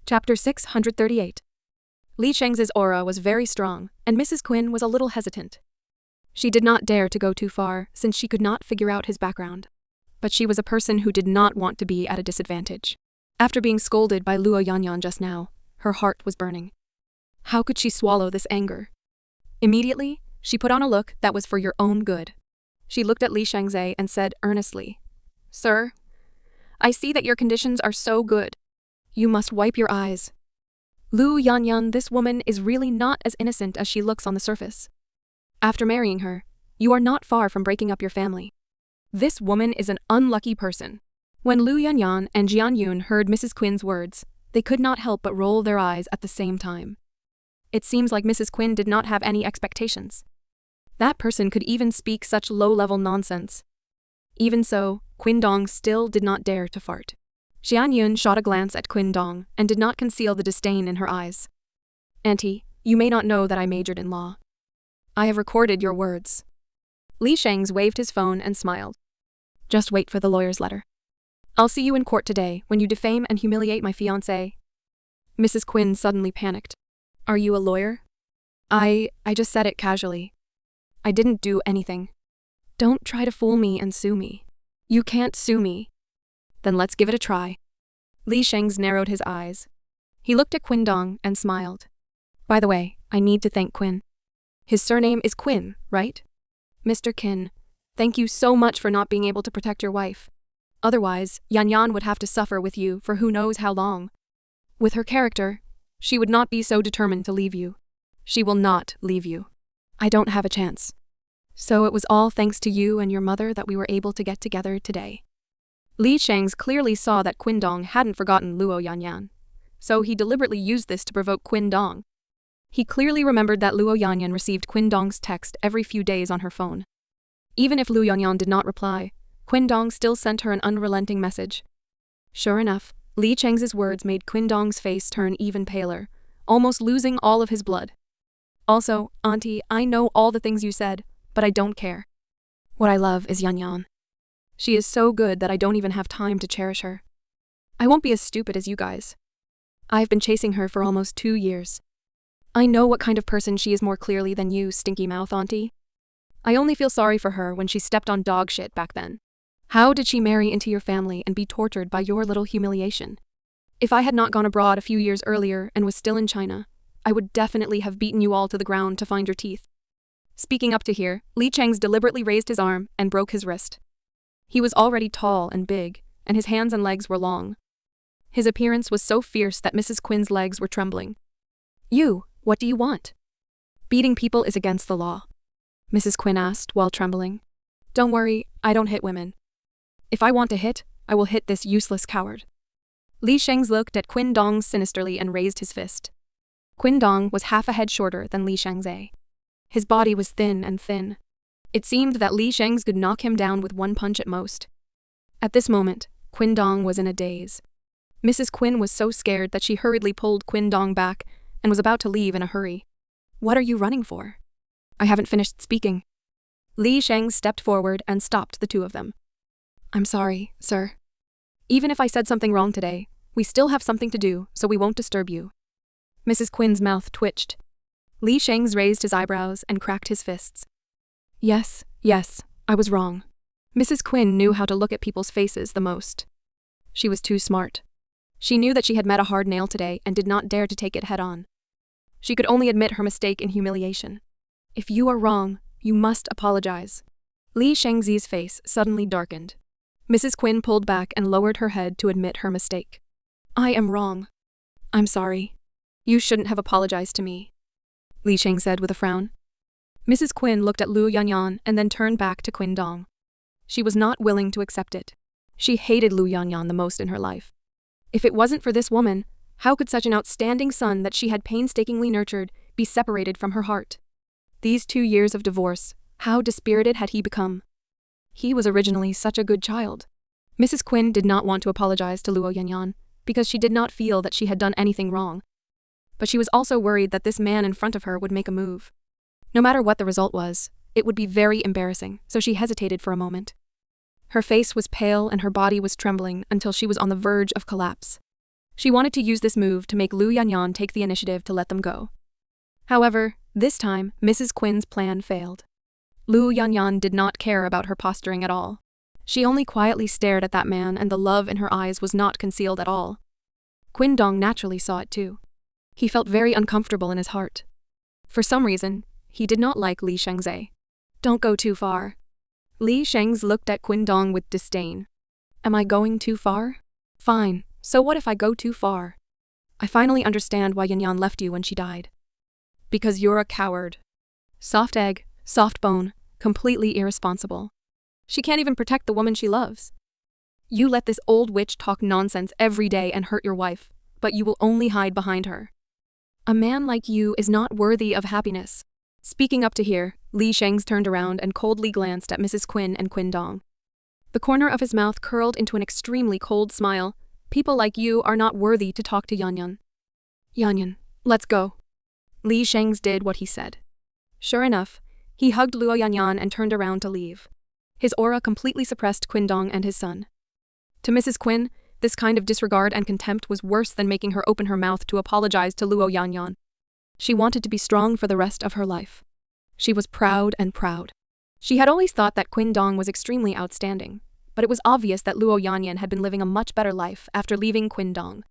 Chapter 638. Li Sheng's aura was very strong, and Mrs. Quinn was a little hesitant. She did not dare to go too far, since she could not figure out his background. But she was a person who did not want to be at a disadvantage. After being scolded by Luo Yanyan just now, her heart was burning. How could she swallow this anger? Immediately, she put on a look that was for your own good. She looked at Li Shengze and said earnestly, "Sir, I see that your conditions are so good. You must wipe your eyes. Lu Yanyan, this woman is really not as innocent as she looks on the surface. After marrying her, you are not far from breaking up your family. This woman is an unlucky person." When Lu Yanyan and Jian Yun heard Mrs. Quinn's words, they could not help but roll their eyes at the same time. It seems like Mrs. Quinn did not have any expectations. That person could even speak such low-level nonsense. Even so, Quinn Dong still did not dare to fart. Jian Yun shot a glance at Quinn Dong and did not conceal the disdain in her eyes. "Auntie, you may not know that I majored in law. I have recorded your words." Li Sheng's waved his phone and smiled. "Just wait for the lawyer's letter. I'll see you in court today when you defame and humiliate my fiancé." Mrs. Quinn suddenly panicked. "Are you a lawyer?" I just said it casually. I didn't do anything. Don't try to fool me and sue me. You can't sue me." "Then let's give it a try." Li Sheng's narrowed his eyes. He looked at Quinn Dong and smiled. "By the way, I need to thank Quinn. His surname is Quinn, right? Mr. Qin, thank you so much for not being able to protect your wife. Otherwise, Yan Yan would have to suffer with you for who knows how long. With her character, she would not be so determined to leave you. She will not leave you. I don't have a chance. So it was all thanks to you and your mother that we were able to get together today." Li Sheng's clearly saw that Quinn Dong hadn't forgotten Luo Yanyan, so he deliberately used this to provoke Quinn Dong. He clearly remembered that Luo Yanyan received Quinn Dong's text every few days on her phone. Even if Luo Yanyan did not reply, Quinn Dong still sent her an unrelenting message. Sure enough, Li Sheng's words made Quinn Dong's face turn even paler, almost losing all of his blood. "Also, Auntie, I know all the things you said, but I don't care. What I love is Yan Yan. She is so good that I don't even have time to cherish her. I won't be as stupid as you guys. I've been chasing her for almost 2 years. I know what kind of person she is more clearly than you, stinky mouth auntie. I only feel sorry for her when she stepped on dog shit back then. How did she marry into your family and be tortured by your little humiliation? If I had not gone abroad a few years earlier and was still in China, I would definitely have beaten you all to the ground to find your teeth." Speaking up to here, Li Sheng's deliberately raised his arm and broke his wrist. He was already tall and big, and his hands and legs were long. His appearance was so fierce that Mrs. Quinn's legs were trembling. "You, what do you want?" "Beating people is against the law," Mrs. Quinn asked while trembling. "Don't worry, I don't hit women. If I want to hit, I will hit this useless coward." Li Sheng's looked at Quinn Dong sinisterly and raised his fist. Quinn Dong was half a head shorter than Li Sheng's. His body was thin and thin. It seemed that Li Sheng's could knock him down with one punch at most. At this moment, Quinn Dong was in a daze. Mrs. Quinn was so scared that she hurriedly pulled Quinn Dong back and was about to leave in a hurry. "What are you running for?" "I haven't finished speaking." Li Sheng stepped forward and stopped the two of them. "I'm sorry, sir. Even if I said something wrong today, we still have something to do, so we won't disturb you." Mrs. Quinn's mouth twitched. Li Sheng's raised his eyebrows and cracked his fists. Yes, I was wrong. Mrs. Quinn knew how to look at people's faces the most. She was too smart. She knew that she had met a hard nail today and did not dare to take it head-on. She could only admit her mistake in humiliation. "If you are wrong, you must apologize." Li Shengzi's face suddenly darkened. Mrs. Quinn pulled back and lowered her head to admit her mistake. "I am wrong. I'm sorry. You shouldn't have apologized to me," Li Sheng said with a frown. Mrs. Quinn looked at Luo Yanyan and then turned back to Quinn Dong. She was not willing to accept it. She hated Luo Yanyan the most in her life. If it wasn't for this woman, how could such an outstanding son that she had painstakingly nurtured be separated from her heart? These 2 years of divorce, how dispirited had he become? He was originally such a good child. Mrs. Quinn did not want to apologize to Luo Yanyan because she did not feel that she had done anything wrong. But she was also worried that this man in front of her would make a move. No matter what the result was, it would be very embarrassing, so she hesitated for a moment. Her face was pale and her body was trembling until she was on the verge of collapse. She wanted to use this move to make Lu Yanyan take the initiative to let them go. However, this time, Mrs. Quinn's plan failed. Lu Yanyan did not care about her posturing at all. She only quietly stared at that man, and the love in her eyes was not concealed at all. Quinn Dong naturally saw it too. He felt very uncomfortable in his heart. For some reason, he did not like Li Shengzai. Don't go too far. Li Shengz looked at Quinn Dong with disdain. Am I going too far? Fine, so what if I go too far? I finally understand why Yanyan left you when she died. Because you're a coward. Soft egg, soft bone, completely irresponsible. She can't even protect the woman she loves. You let this old witch talk nonsense every day and hurt your wife, but you will only hide behind her. A man like you is not worthy of happiness. Speaking up to here, Li Shengz turned around and coldly glanced at Mrs. Quinn and Quinn Dong. The corner of his mouth curled into an extremely cold smile. People like you are not worthy to talk to Yanyan. Yanyan, let's go. Li Shengz did what he said. Sure enough, he hugged Luo Yanyan and turned around to leave. His aura completely suppressed Quinn Dong and his son. To Mrs. Quinn, this kind of disregard and contempt was worse than making her open her mouth to apologize to Luo Yanyan. She wanted to be strong for the rest of her life. She was proud and proud. She had always thought that Quinn Dong was extremely outstanding, but it was obvious that Luo Yanyan had been living a much better life after leaving Quinn Dong.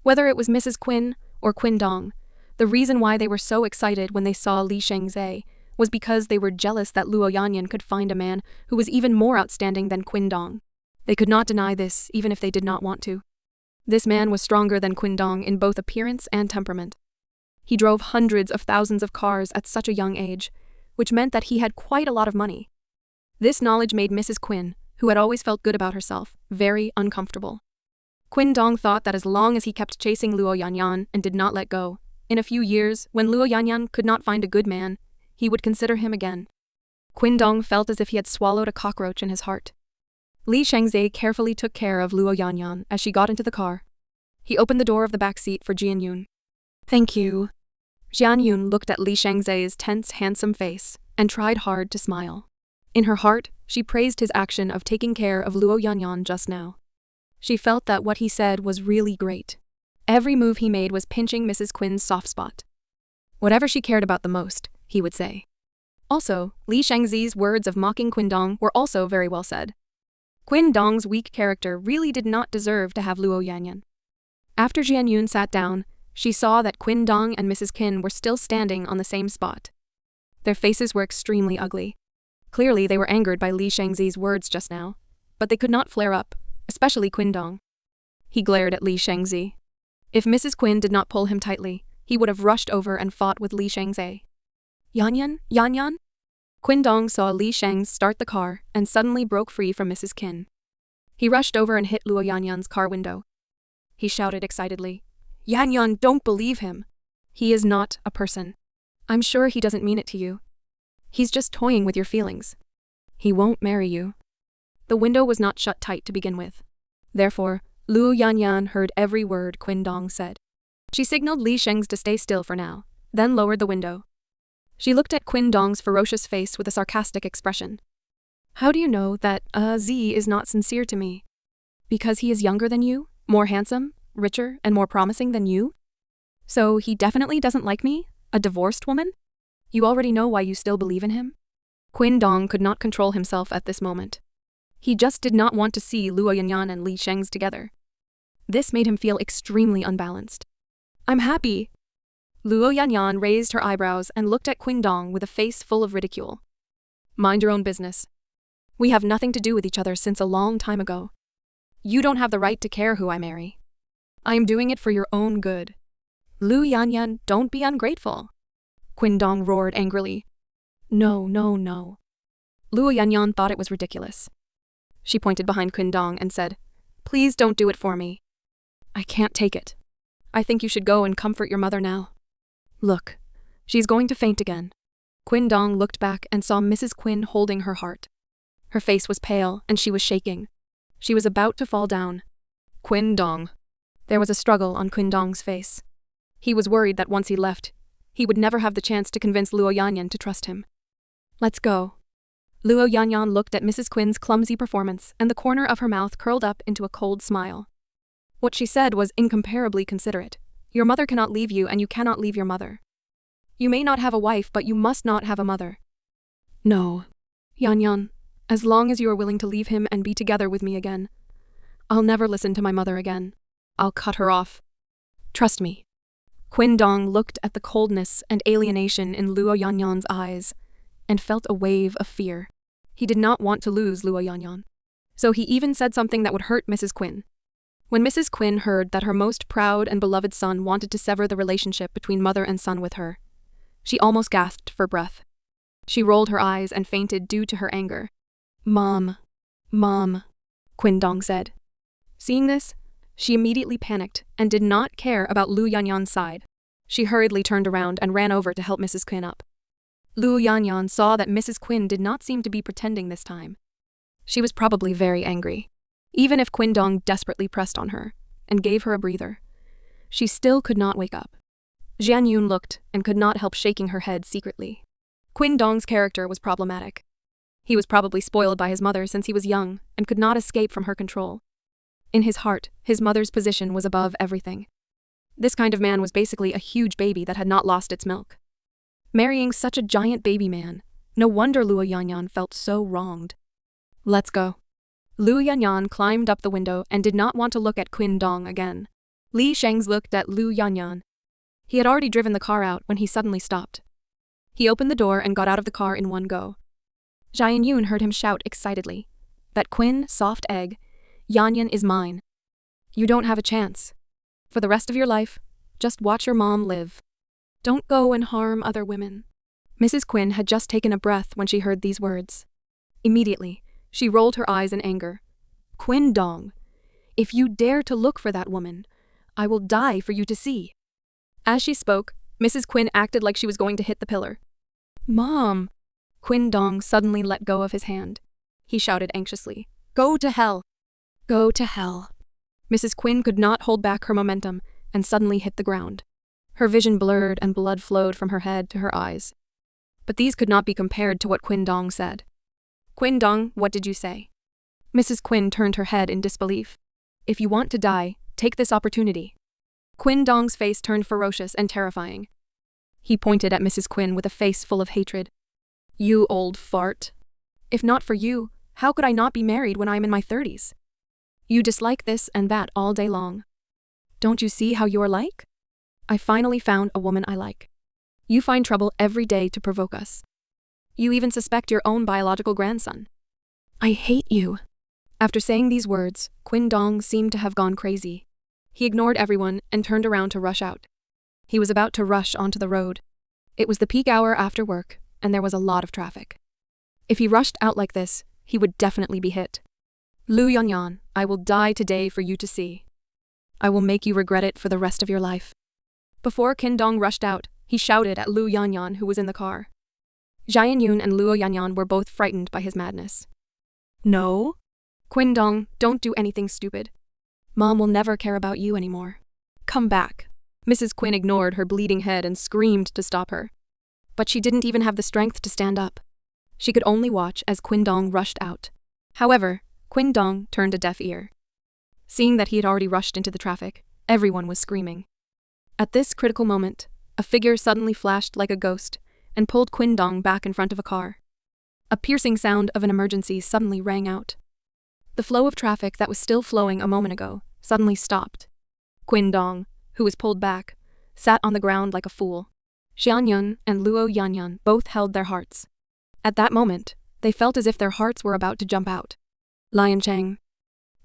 Whether it was Mrs. Quinn or Quinn Dong, the reason why they were so excited when they saw Li Shengzai was because they were jealous that Luo Yanyan could find a man who was even more outstanding than Quinn Dong. They could not deny this, even if they did not want to. This man was stronger than Quinn Dong in both appearance and temperament. He drove hundreds of thousands of cars at such a young age, which meant that he had quite a lot of money. This knowledge made Mrs. Quinn, who had always felt good about herself, very uncomfortable. Quinn Dong thought that as long as he kept chasing Luo Yanyan and did not let go, in a few years, when Luo Yanyan could not find a good man, he would consider him again. Quinn Dong felt as if he had swallowed a cockroach in his heart. Li Shengzai carefully took care of Luo Yanyan as she got into the car. He opened the door of the back seat for Jian Yun. Thank you. Jian Yun looked at Li Shengzai's tense, handsome face and tried hard to smile. In her heart, she praised his action of taking care of Luo Yanyan just now. She felt that what he said was really great. Every move he made was pinching Mrs. Quinn's soft spot. Whatever she cared about the most, he would say. Also, Li Shengzai's words of mocking Quinn Dong were also very well said. Quinn Dong's weak character really did not deserve to have Luo Yanyan. After Jian Yun sat down, she saw that Quinn Dong and Mrs. Qin were still standing on the same spot. Their faces were extremely ugly. Clearly they were angered by Li Shengzai's words just now, but they could not flare up, especially Quinn Dong. He glared at Li Shengzai. If Mrs. Quinn did not pull him tightly, he would have rushed over and fought with Li Shengzai. Yanyan? Yanyan? Quinn Dong saw Li Shengzai start the car and suddenly broke free from Mrs. Qin. He rushed over and hit Luo Yanyan's car window. He shouted excitedly, Yanyan, don't believe him. He is not a person. I'm sure he doesn't mean it to you. He's just toying with your feelings. He won't marry you. The window was not shut tight to begin with. Therefore, Luo Yanyan heard every word Quinn Dong said. She signaled Li Shengzai to stay still for now, then lowered the window. She looked at Quinn Dong's ferocious face with a sarcastic expression. How do you know that Z is not sincere to me? Because he is younger than you, more handsome, richer, and more promising than you? So he definitely doesn't like me, a divorced woman? You already know why you still believe in him? Quinn Dong could not control himself at this moment. He just did not want to see Luo Yanyan and Li Shengzai together. This made him feel extremely unbalanced. I'm happy. Luo Yanyan raised her eyebrows and looked at Quinn Dong with a face full of ridicule. Mind your own business. We have nothing to do with each other since a long time ago. You don't have the right to care who I marry. I am doing it for your own good. Lu Yanyan, don't be ungrateful. Quinn Dong roared angrily. No. Luo Yanyan thought it was ridiculous. She pointed behind Quinn Dong and said, Please don't do it for me. I can't take it. I think you should go and comfort your mother now. Look, she's going to faint again. Quinn Dong looked back and saw Mrs. Quinn holding her heart. Her face was pale and she was shaking. She was about to fall down. Quinn Dong. There was a struggle on Quinn Dong's face. He was worried that once he left, he would never have the chance to convince Luo Yanyan to trust him. Let's go. Luo Yanyan looked at Mrs. Quinn's clumsy performance and the corner of her mouth curled up into a cold smile. What she said was incomparably considerate. Your mother cannot leave you and you cannot leave your mother. You may not have a wife, but you must not have a mother. No. Yan, as long as you are willing to leave him and be together with me again, I'll never listen to my mother again. I'll cut her off. Trust me. Quinn Dong looked at the coldness and alienation in Luo Yanyan's eyes and felt a wave of fear. He did not want to lose Luo Yanyan. So he even said something that would hurt Mrs. Quinn. When Mrs. Quinn heard that her most proud and beloved son wanted to sever the relationship between mother and son with her, she almost gasped for breath. She rolled her eyes and fainted due to her anger. Mom, Quinn Dong said. Seeing this, she immediately panicked and did not care about Lu Yanyan's side. She hurriedly turned around and ran over to help Mrs. Quinn up. Lu Yanyan saw that Mrs. Quinn did not seem to be pretending this time. She was probably very angry. Even if Quinn Dong desperately pressed on her and gave her a breather, she still could not wake up. Jian Yun looked and could not help shaking her head secretly. Quinn Dong's character was problematic. He was probably spoiled by his mother since he was young and could not escape from her control. In his heart, his mother's position was above everything. This kind of man was basically a huge baby that had not lost its milk. Marrying such a giant baby man, no wonder Luo Yanyan felt so wronged. Let's go. Luo Yanyan climbed up the window and did not want to look at Quinn Dong again. Li Sheng's looked at Luo Yanyan. He had already driven the car out when he suddenly stopped. He opened the door and got out of the car in one go. Jian Yun heard him shout excitedly, "That Quinn, soft egg, Yanyan is mine. You don't have a chance. For the rest of your life, just watch your mom live. Don't go and harm other women." Mrs. Quinn had just taken a breath when she heard these words. Immediately, she rolled her eyes in anger. "Quinn Dong, if you dare to look for that woman, I will die for you to see." As she spoke, Mrs. Quinn acted like she was going to hit the pillar. "Mom!" Quinn Dong suddenly let go of his hand. He shouted anxiously, "Go to hell! Go to hell!" Mrs. Quinn could not hold back her momentum and suddenly hit the ground. Her vision blurred and blood flowed from her head to her eyes. But these could not be compared to what Quinn Dong said. "Quinn Dong, what did you say?" Mrs. Quinn turned her head in disbelief. "If you want to die, take this opportunity." Quinn Dong's face turned ferocious and terrifying. He pointed at Mrs. Quinn with a face full of hatred. "You old fart. If not for you, how could I not be married when I am in my 30s? You dislike this and that all day long. Don't you see how you are like? I finally found a woman I like. You find trouble every day to provoke us. You even suspect your own biological grandson. I hate you." After saying these words, Quinn Dong seemed to have gone crazy. He ignored everyone and turned around to rush out. He was about to rush onto the road. It was the peak hour after work, and there was a lot of traffic. If he rushed out like this, he would definitely be hit. "Lu Yanyan, I will die today for you to see. I will make you regret it for the rest of your life." Before Quinn Dong rushed out, he shouted at Luo Yanyan, who was in the car. Jian Yun and Luo Yanyan were both frightened by his madness. "No? Quinn Dong, don't do anything stupid. Mom will never care about you anymore. Come back." Mrs. Quinn ignored her bleeding head and screamed to stop her. But she didn't even have the strength to stand up. She could only watch as Quinn Dong rushed out. However, Quinn Dong turned a deaf ear. Seeing that he had already rushed into the traffic, everyone was screaming. At this critical moment, a figure suddenly flashed like a ghost and pulled Quinn Dong back in front of a car. A piercing sound of an emergency suddenly rang out. The flow of traffic that was still flowing a moment ago suddenly stopped. Quinn Dong, who was pulled back, sat on the ground like a fool. Jian Yun and Luo Yanyan both held their hearts. At that moment, they felt as if their hearts were about to jump out. "Lian Cheng."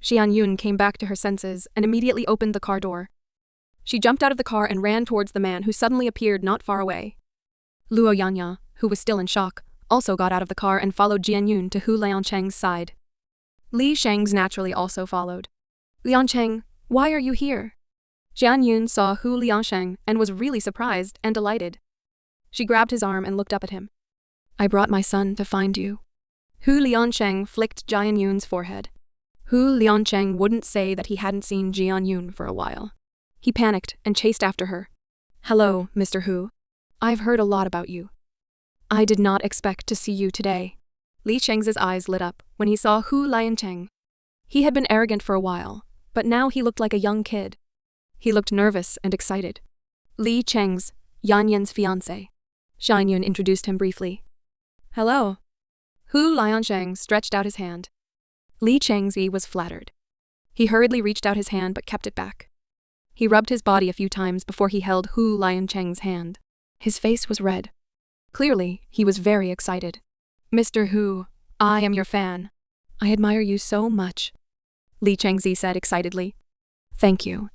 Jian Yun came back to her senses and immediately opened the car door. She jumped out of the car and ran towards the man who suddenly appeared not far away. Luo Yanyan, who was still in shock, also got out of the car and followed Jian Yun to Hu Liancheng's side. Li Sheng's naturally also followed. "Liancheng, why are you here?" Jian Yun saw Hu Liancheng and was really surprised and delighted. She grabbed his arm and looked up at him. "I brought my son to find you." Hu Liancheng flicked Jian Yun's forehead. Hu Liancheng wouldn't say that he hadn't seen Jian Yun for a while. He panicked and chased after her. "Hello, Mr. Hu. I've heard a lot about you. I did not expect to see you today." Li Sheng's eyes lit up when he saw Hu Liancheng. He had been arrogant for a while, but now he looked like a young kid. He looked nervous and excited. Li Cheng's, Yan Yan's fiancé. Xian Yun introduced him briefly. Hello. Hu Liansheng stretched out his hand. Li Chengzi was flattered. He hurriedly reached out his hand but kept it back. He rubbed his body a few times before he held Hu Liansheng's hand. His face was red. Clearly, he was very excited. Mr. Hu, I am your fan. I admire you so much, Li Chengzi said excitedly. Thank you.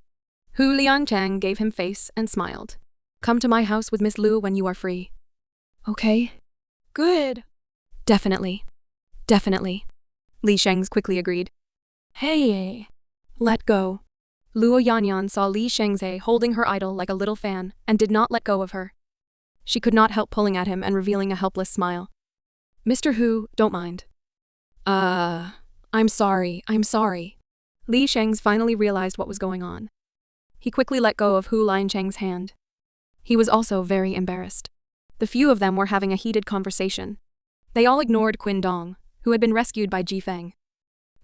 Hu Liancheng gave him face and smiled. Come to my house with Miss Lu when you are free. Okay. Good. Definitely. Definitely. Li Shengs quickly agreed. Hey. Let go. Luo Yanyan saw Li Shengze holding her idol like a little fan and did not let go of her. She could not help pulling at him and revealing a helpless smile. Mr. Hu, don't mind. I'm sorry. Li Shengs finally realized what was going on. He quickly let go of Hu Liancheng's hand. He was also very embarrassed. The few of them were having a heated conversation. They all ignored Qin Dong, who had been rescued by Ji Feng.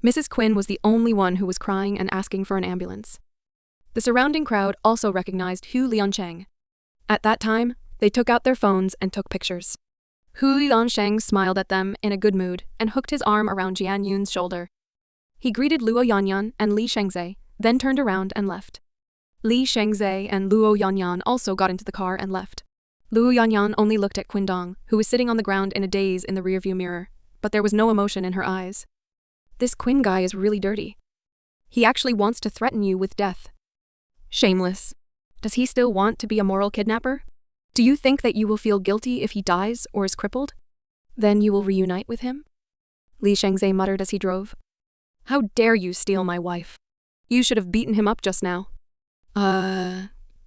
Mrs. Qin was the only one who was crying and asking for an ambulance. The surrounding crowd also recognized Hu Liancheng. At that time, they took out their phones and took pictures. Hu Liansheng smiled at them in a good mood and hooked his arm around Jian Yun's shoulder. He greeted Luo Yanyan and Li Shengze, then turned around and left. Li Shengze and Luo Yanyan also got into the car and left. Luo Yanyan only looked at Qin Dong, who was sitting on the ground in a daze in the rearview mirror, but there was no emotion in her eyes. This Qin guy is really dirty. He actually wants to threaten you with death. Shameless. Does he still want to be a moral kidnapper? Do you think that you will feel guilty if he dies or is crippled? Then you will reunite with him? Li Shengze muttered as he drove. How dare you steal my wife? You should have beaten him up just now.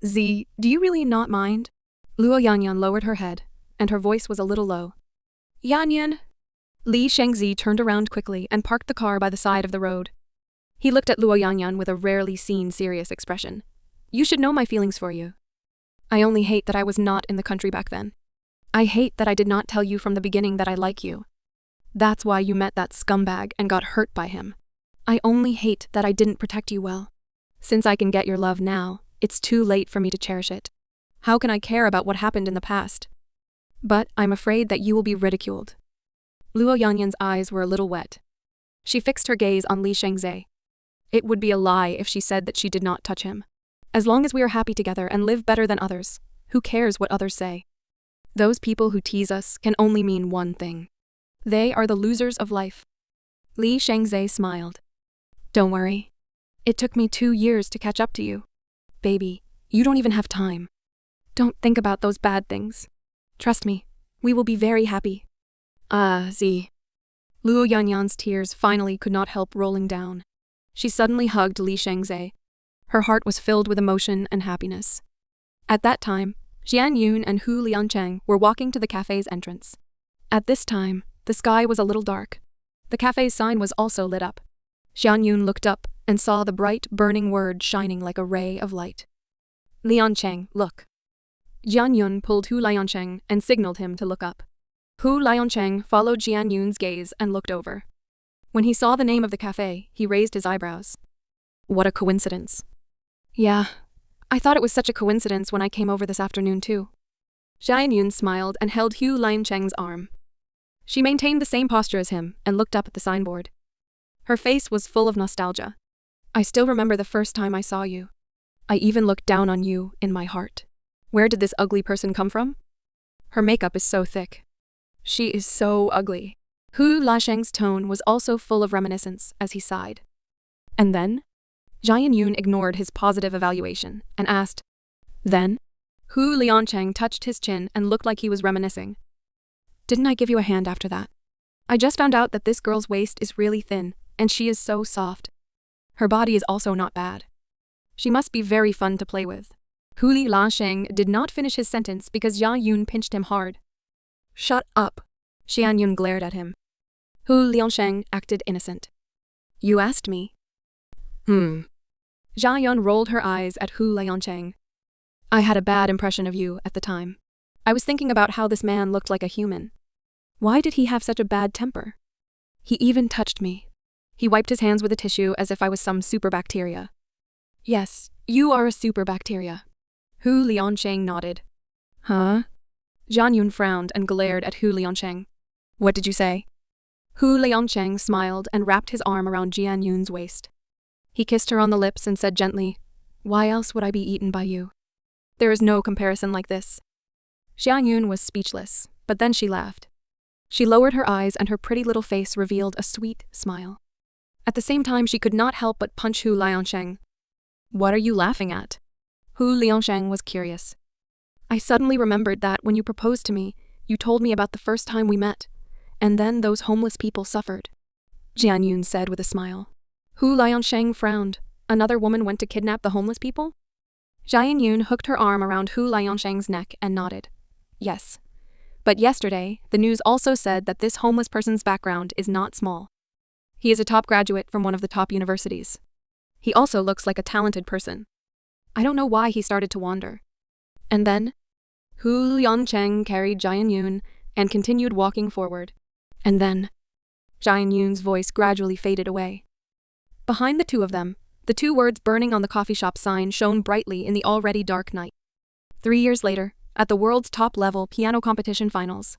Z, do you really not mind? Luo Yanyan lowered her head, and her voice was a little low. Yanyan. Li Shengzi turned around quickly and parked the car by the side of the road. He looked at Luo Yanyan with a rarely seen serious expression. You should know my feelings for you. I only hate that I was not in the country back then. I hate that I did not tell you from the beginning that I like you. That's why you met that scumbag and got hurt by him. I only hate that I didn't protect you well. Since I can get your love now, it's too late for me to cherish it. How can I care about what happened in the past? But I'm afraid that you will be ridiculed. Luo Yanyan's eyes were a little wet. She fixed her gaze on Li Shengze. It would be a lie if she said that she did not touch him. As long as we are happy together and live better than others, who cares what others say? Those people who tease us can only mean one thing. They are the losers of life. Li Shengze smiled. Don't worry. It took me 2 years to catch up to you. Baby, you don't even have time. Don't think about those bad things. Trust me, we will be very happy. Z. Luo Yanyan's tears finally could not help rolling down. She suddenly hugged Li Shengze. Her heart was filled with emotion and happiness. At that time, Jian Yun and Hu Liancheng were walking to the cafe's entrance. At this time, the sky was a little dark. The cafe's sign was also lit up. Jian Yun looked up and saw the bright, burning word shining like a ray of light. Liancheng, look. Jian Yun pulled Hu Liancheng and signaled him to look up. Hu Liancheng followed Jian Yun's gaze and looked over. When he saw the name of the cafe, he raised his eyebrows. What a coincidence. Yeah, I thought it was such a coincidence when I came over this afternoon too. Jian Yun smiled and held Hu Liancheng's arm. She maintained the same posture as him and looked up at the signboard. Her face was full of nostalgia. I still remember the first time I saw you. I even looked down on you in my heart. Where did this ugly person come from? Her makeup is so thick. She is so ugly. Hu Liancheng's tone was also full of reminiscence as he sighed. And then? Jian Yun ignored his positive evaluation and asked, Then? Hu Liancheng touched his chin and looked like he was reminiscing. Didn't I give you a hand after that? I just found out that this girl's waist is really thin, and she is so soft. Her body is also not bad. She must be very fun to play with. Hu Liancheng did not finish his sentence because Jian Yun pinched him hard. Shut up. Jian Yun glared at him. Hu Liancheng acted innocent. You asked me. Jian Yun rolled her eyes at Hu Liancheng. I had a bad impression of you at the time. I was thinking about how this man looked like a human. Why did he have such a bad temper? He even touched me. He wiped his hands with a tissue as if I was some super bacteria. Yes, you are a super bacteria. Hu Liansheng nodded. Huh? Jian Yun frowned and glared at Hu Liansheng. What did you say? Hu Liansheng smiled and wrapped his arm around Jian Yun's waist. He kissed her on the lips and said gently, Why else would I be eaten by you? There is no comparison like this. Jian Yun was speechless, but then she laughed. She lowered her eyes and her pretty little face revealed a sweet smile. At the same time, she could not help but punch Hu Liansheng. What are you laughing at? Hu Liansheng was curious. I suddenly remembered that when you proposed to me, you told me about the first time we met, and then those homeless people suffered. Jian Yun said with a smile. Hu Liansheng frowned. Another woman went to kidnap the homeless people? Jian Yun hooked her arm around Hu Liansheng's neck and nodded. Yes. But yesterday, the news also said that this homeless person's background is not small. He is a top graduate from one of the top universities. He also looks like a talented person. I don't know why he started to wander. And then, Hu Liansheng carried Jian Yun and continued walking forward. And then, Jian Yun's voice gradually faded away. Behind the two of them, the two words burning on the coffee shop sign shone brightly in the already dark night. 3 years later, at the world's top-level piano competition finals,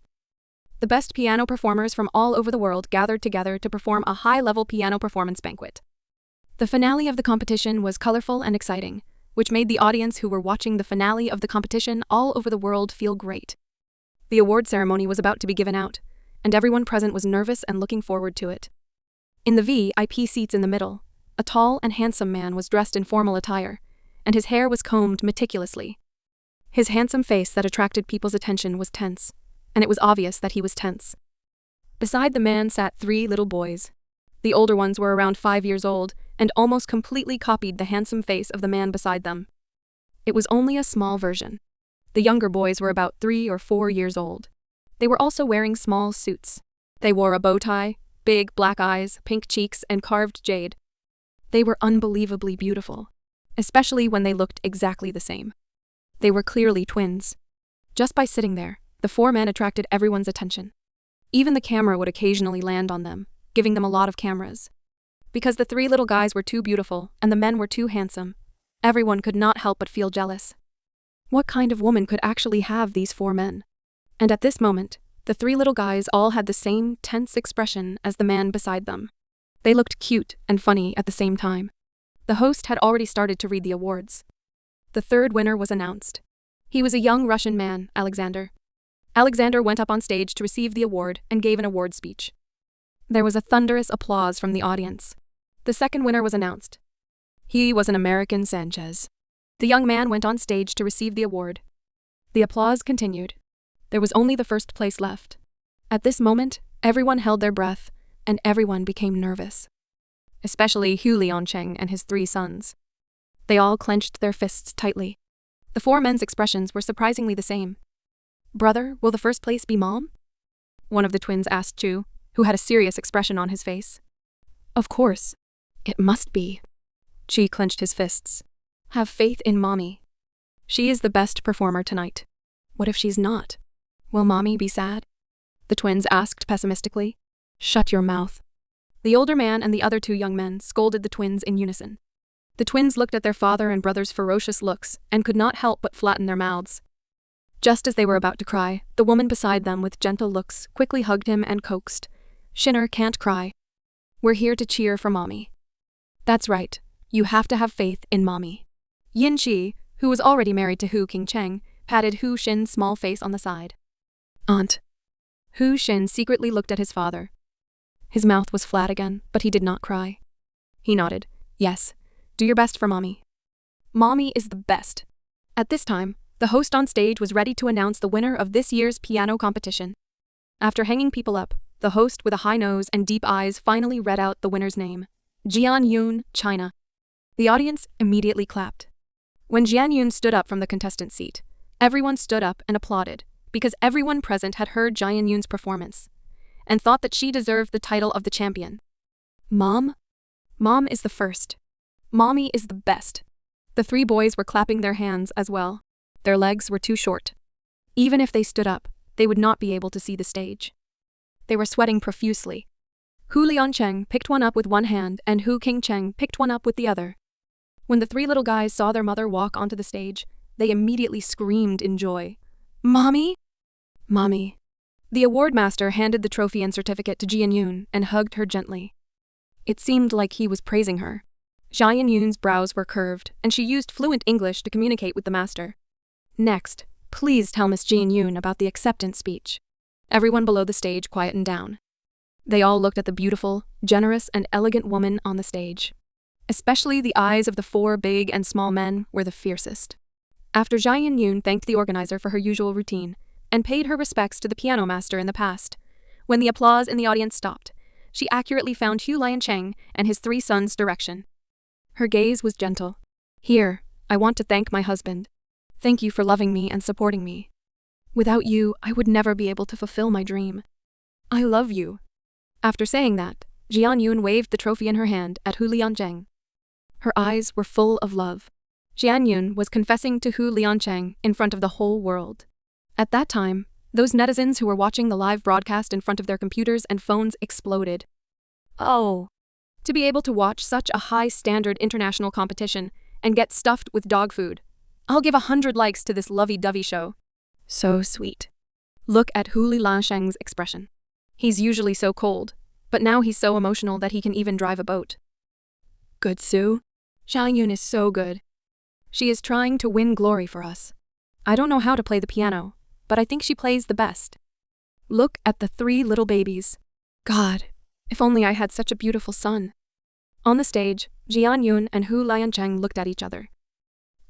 the best piano performers from all over the world gathered together to perform a high-level piano performance banquet. The finale of the competition was colorful and exciting, which made the audience who were watching the finale of the competition all over the world feel great. The award ceremony was about to be given out, and everyone present was nervous and looking forward to it. In the VIP seats in the middle, a tall and handsome man was dressed in formal attire, and his hair was combed meticulously. His handsome face that attracted people's attention was tense, and it was obvious that he was tense. Beside the man sat 3 little boys. The older ones were around 5 years old and almost completely copied the handsome face of the man beside them. It was only a small version. The younger boys were about 3 or 4 years old. They were also wearing small suits. They wore a bow tie, big black eyes, pink cheeks, and carved jade. They were unbelievably beautiful, especially when they looked exactly the same. They were clearly twins. Just by sitting there, the 4 men attracted everyone's attention. Even the camera would occasionally land on them, giving them a lot of cameras. Because the 3 little guys were too beautiful and the men were too handsome, everyone could not help but feel jealous. What kind of woman could actually have these 4 men? And at this moment, the 3 little guys all had the same tense expression as the man beside them. They looked cute and funny at the same time. The host had already started to read the awards. The 3rd winner was announced. He was a young Russian man, Alexander. Alexander went up on stage to receive the award and gave an award speech. There was a thunderous applause from the audience. The 2nd winner was announced. He was an American Sanchez. The young man went on stage to receive the award. The applause continued. There was only the 1st place left. At this moment, everyone held their breath, and everyone became nervous. Especially Hu Liansheng and his 3 sons. They all clenched their fists tightly. The 4 men's expressions were surprisingly the same. Brother, will the 1st place be Mom? One of the twins asked Chu, who had a serious expression on his face. Of course. It must be. Chi clenched his fists. Have faith in Mommy. She is the best performer tonight. What if she's not? Will Mommy be sad? The twins asked pessimistically. Shut your mouth. The older man and the other 2 young men scolded the twins in unison. The twins looked at their father and brother's ferocious looks and could not help but flatten their mouths. Just as they were about to cry, the woman beside them with gentle looks quickly hugged him and coaxed. Shinner can't cry. We're here to cheer for Mommy. That's right. You have to have faith in Mommy. Yin Chi, who was already married to Hu Qingcheng, patted Hu Xin's small face on the side. Aunt. Hu Xin secretly looked at his father. His mouth was flat again, but he did not cry. He nodded. Yes. Do your best for Mommy. Mommy is the best. At this time, the host on stage was ready to announce the winner of this year's piano competition. After hanging people up, the host with a high nose and deep eyes finally read out the winner's name. Jian Yun, China. The audience immediately clapped. When Jian Yun stood up from the contestant seat, everyone stood up and applauded, because everyone present had heard Jian Yun's performance, and thought that she deserved the title of the champion. Mom? Mom is the first. Mommy is the best. The 3 boys were clapping their hands as well. Their legs were too short. Even if they stood up, they would not be able to see the stage. They were sweating profusely. Hu Liancheng picked one up with one hand and Hu Qingcheng picked one up with the other. When the three little guys saw their mother walk onto the stage, they immediately screamed in joy. "Mommy? Mommy." The award master handed the trophy and certificate to Jian Yun and hugged her gently. It seemed like he was praising her. Jian Yun's brows were curved, and she used fluent English to communicate with the master. "Next, please tell Miss Jian Yun about the acceptance speech." Everyone below the stage quietened down. They all looked at the beautiful, generous, and elegant woman on the stage. Especially the eyes of the four big and small men were the fiercest. After Jian Yun thanked the organizer for her usual routine and paid her respects to the piano master in the past, when the applause in the audience stopped, she accurately found Hu Liancheng and his three sons' direction. Her gaze was gentle. "Here, I want to thank my husband. Thank you for loving me and supporting me. Without you, I would never be able to fulfill my dream. I love you." After saying that, Jian Yun waved the trophy in her hand at Hu Liancheng. Her eyes were full of love. Jian Yun was confessing to Hu Liancheng in front of the whole world. At that time, those netizens who were watching the live broadcast in front of their computers and phones exploded. Oh! To be able to watch such a high-standard international competition and get stuffed with dog food. I'll give 100 likes to this lovey-dovey show. So sweet. Look at Hu Liancheng's expression. He's usually so cold, but now he's so emotional that he can even drive a boat. Good Sue. Jian Yun is so good. She is trying to win glory for us. I don't know how to play the piano, but I think she plays the best. Look at the three little babies. God, if only I had such a beautiful son. On the stage, Jian Yun and Hu Liancheng looked at each other.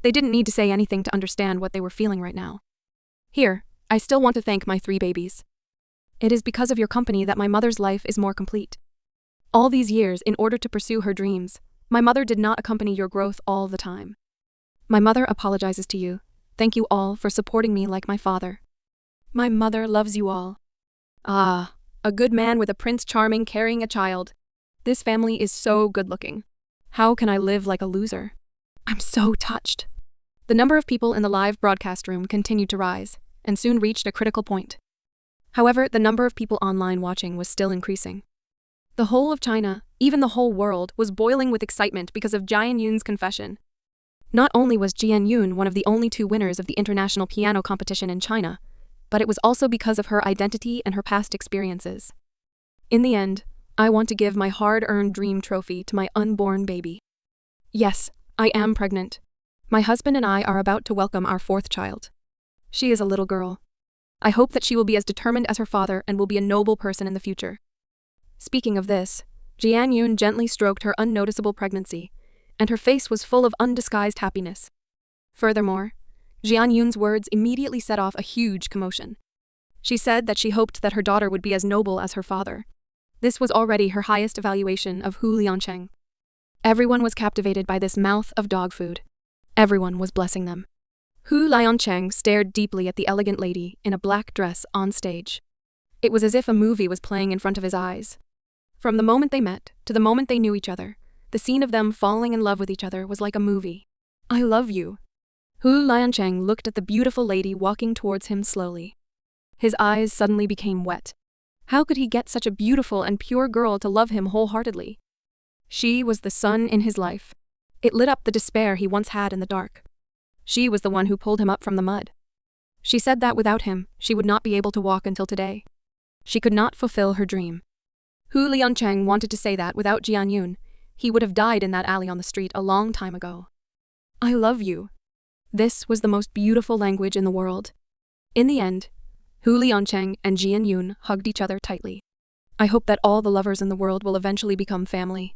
They didn't need to say anything to understand what they were feeling right now. Here, I still want to thank my three babies. It is because of your company that my mother's life is more complete. All these years, in order to pursue her dreams, my mother did not accompany your growth all the time. My mother apologizes to you. Thank you all for supporting me like my father. My mother loves you all. Ah, a good man with a Prince Charming carrying a child. This family is so good-looking. How can I live like a loser? I'm so touched. The number of people in the live broadcast room continued to rise, and soon reached a critical point. However, the number of people online watching was still increasing. The whole of China, even the whole world, was boiling with excitement because of Jian Yun's confession. Not only was Jian Yun one of the only two winners of the international piano competition in China, but it was also because of her identity and her past experiences. In the end, I want to give my hard-earned dream trophy to my unborn baby. Yes, I am pregnant. My husband and I are about to welcome our fourth child. She is a little girl. I hope that she will be as determined as her father and will be a noble person in the future. Speaking of this, Jian Yun gently stroked her unnoticeable pregnancy, and her face was full of undisguised happiness. Furthermore, Jian Yun's words immediately set off a huge commotion. She said that she hoped that her daughter would be as noble as her father. This was already her highest evaluation of Hu Liancheng. Everyone was captivated by this mouth of dog food. Everyone was blessing them. Hu Liancheng stared deeply at the elegant lady in a black dress on stage. It was as if a movie was playing in front of his eyes. From the moment they met to the moment they knew each other, the scene of them falling in love with each other was like a movie. I love you. Hu Liancheng looked at the beautiful lady walking towards him slowly. His eyes suddenly became wet. How could he get such a beautiful and pure girl to love him wholeheartedly? She was the sun in his life. It lit up the despair he once had in the dark. She was the one who pulled him up from the mud. She said that without him, she would not be able to walk until today. She could not fulfill her dream. Hu Liancheng wanted to say that without Jian Yun, he would have died in that alley on the street a long time ago. I love you. This was the most beautiful language in the world. In the end, Hu Liancheng and Jian Yun hugged each other tightly. I hope that all the lovers in the world will eventually become family.